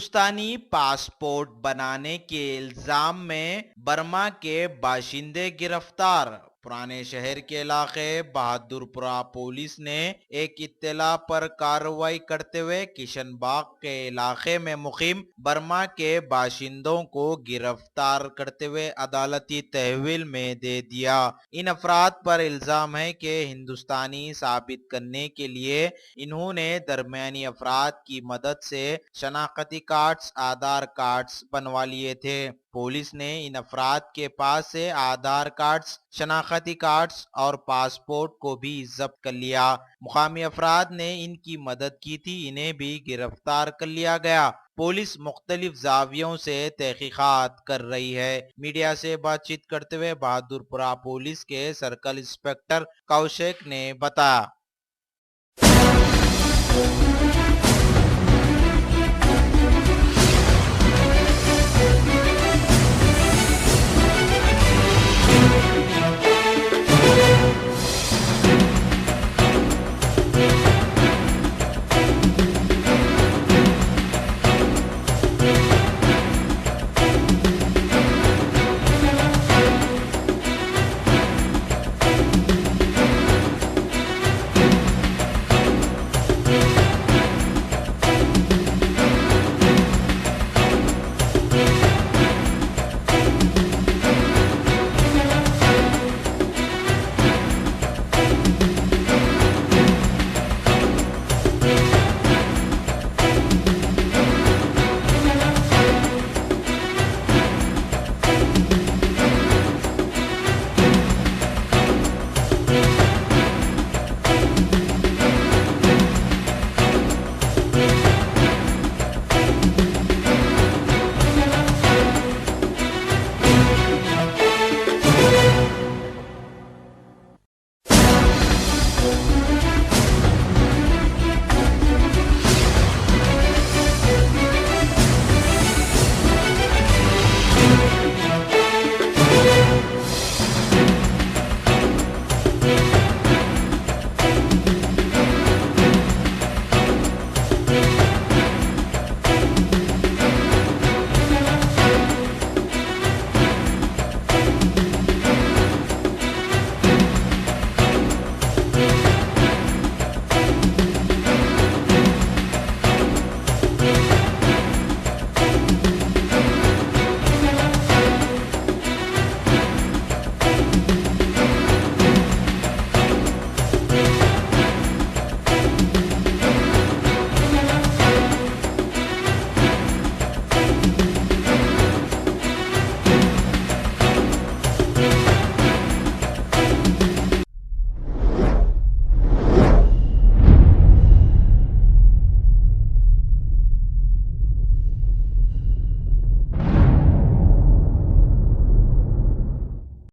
हिंदुस्तानी passport बनाने के इल्जाम में बर्मा के बाशिंदे गिरफ्तार। पुराने शहर के इलाके बहादुरपुरा पुलिस ने एक इत्तला पर कार्रवाई करते हुए किशनबाग के इलाके में मुकीम बर्मा के बाशिंदों को गिरफ्तार करते हुए अदालती तहवील में दे दिया। इन अफराद पर इल्जाम है कि हिंदुस्तानी साबित करने के लिए इन्होंने दरमियानी अफराद की मदद से शनाख्ती कार्ड्स, आधार कार्ड्स बनवा लिए थे। पुलिस ने इन अफराद के पास से आधार कार्ड्स, शनाख्ती कार्ड्स और पासपोर्ट को भी जब्त कर लिया। मुकामी अफराद ने इनकी मदद की थी, इन्हें भी गिरफ्तार कर लिया गया। पुलिस मुख्तलिफ जावियों से तहकीकात कर रही है। मीडिया से बातचीत करते हुए बहादुरपुरा पुलिस के सर्कल इंस्पेक्टर कौशिक ने बताया।